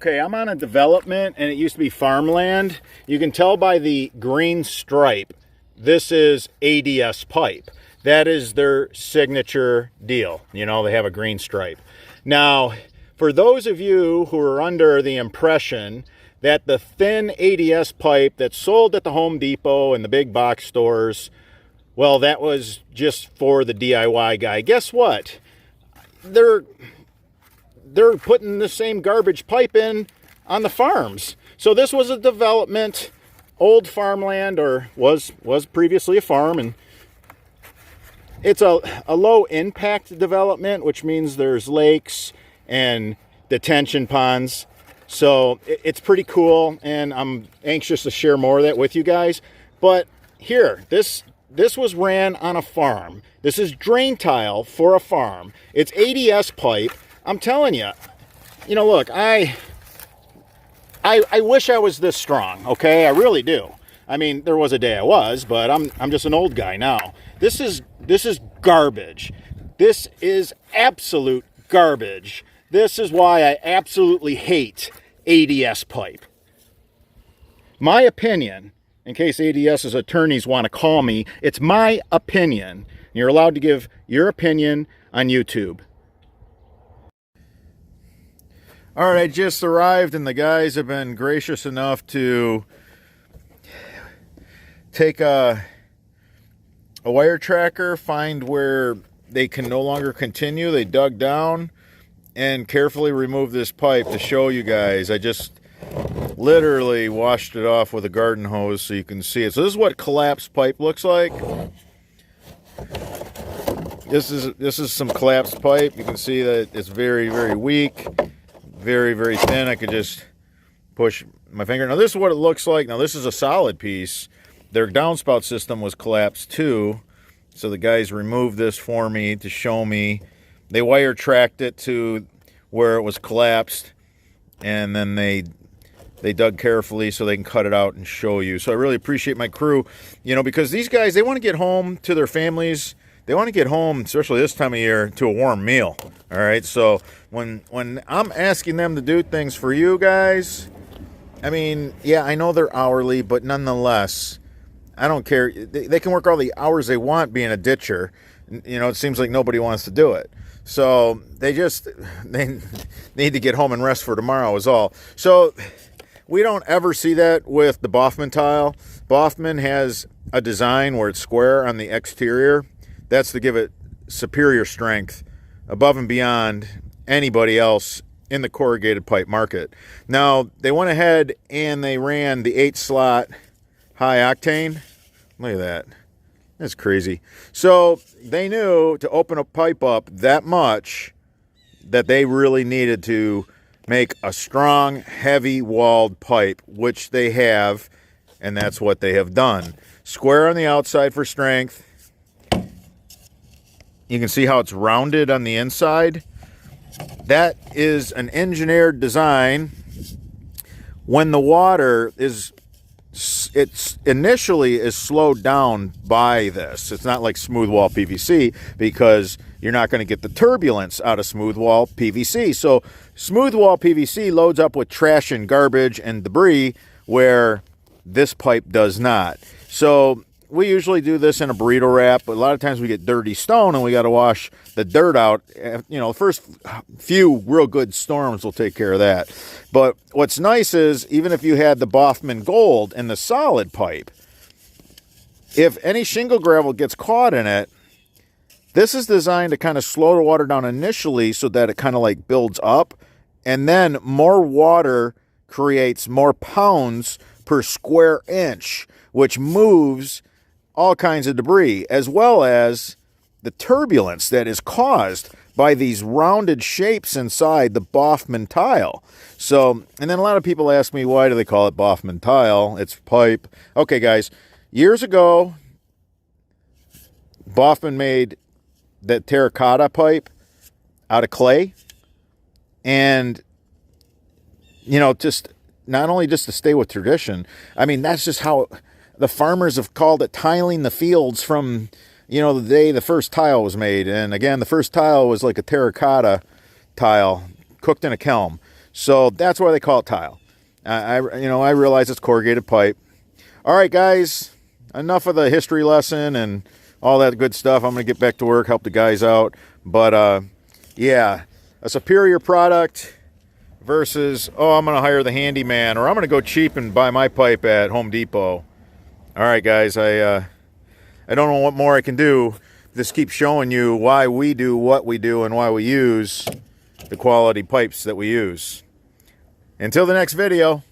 Okay, I'm on a development and it used to be farmland. You can tell by the green stripe, this is ADS pipe. That is their signature deal. You know, they have a green stripe. Now, for those of you who are under the impression that the thin ADS pipe that's sold at the Home Depot and the big box stores, well, that was just for the DIY guy. Guess what? They're putting the same garbage pipe in on the farms. So this was a development, old farmland, or was previously a farm, and it's a low impact development, which means there's lakes and detention ponds. So it's pretty cool, and I'm anxious to share more of that with you guys. But here, this was ran on a farm. This is drain tile for a farm. It's ADS pipe. I'm telling you, you know, look, I wish I was this strong, okay? I really do. I mean, there was a day I was, but I'm just an old guy now. This is garbage. This is absolute garbage. This is why I absolutely hate ADS pipe. My opinion, in case ADS's attorneys want to call me, it's my opinion. You're allowed to give your opinion on YouTube. All right, I just arrived and the guys have been gracious enough to take a wire tracker, find where they can no longer continue. They dug down and carefully removed this pipe to show you guys. I just literally washed it off with a garden hose so you can see it. So this is what collapsed pipe looks like. This is some collapsed pipe. You can see that it's very, very weak. Very, very thin. I could just push my finger. Now this is what it looks like. Now this is a solid piece. Their downspout system was collapsed too. So the guys removed this for me to show me. They wire tracked it to where it was collapsed, and then they dug carefully so they can cut it out and show you. So I really appreciate my crew, you know, because these guys, they want to get home to their families. They want to get home, especially this time of year, to a warm meal. All right, so when I'm asking them to do things for you guys, I mean, yeah, I know they're hourly, but nonetheless, I don't care. They can work all the hours they want being a ditcher. You know, it seems like nobody wants to do it. So they need to get home and rest for tomorrow is all. So we don't ever see that with the Boffman tile. Boffman has a design where it's square on the exterior. That's to give it superior strength above and beyond anybody else in the corrugated pipe market. Now, they went ahead and they ran the 8-slot high octane. Look at that. That's crazy. So they knew to open a pipe up that much that they really needed to make a strong, heavy-walled pipe, which they have, and that's what they have done. Square on the outside for strength. You can see how it's rounded on the inside. That is an engineered design. When the water it's initially is slowed down by this. It's not like smooth wall PVC, because you're not going to get the turbulence out of smooth wall PVC. So smooth wall PVC loads up with trash and garbage and debris, where this pipe does not. So we usually do this in a burrito wrap, but a lot of times we get dirty stone and we got to wash the dirt out. You know, the first few real good storms will take care of that. But what's nice is, even if you had the Boffman Gold and the solid pipe, if any shingle gravel gets caught in it, this is designed to kind of slow the water down initially so that it kind of like builds up, and then more water creates more pounds per square inch, which moves all kinds of debris, as well as the turbulence that is caused by these rounded shapes inside the Boffman tile. So, and then a lot of people ask me, why do they call it Boffman tile? It's pipe. Okay, guys, years ago, Boffman made that terracotta pipe out of clay. And, you know, just not only just to stay with tradition, I mean, that's just how the farmers have called it, tiling the fields from, you know, the day the first tile was made. And again, the first tile was like a terracotta tile cooked in a kiln. So that's why they call it tile. I realize it's corrugated pipe. All right, guys, enough of the history lesson and all that good stuff. I'm going to get back to work, help the guys out. But, yeah, a superior product versus, oh, I'm going to hire the handyman, or I'm going to go cheap and buy my pipe at Home Depot. All right, guys, I don't know what more I can do. Just keep showing you why we do what we do and why we use the quality pipes that we use. Until the next video.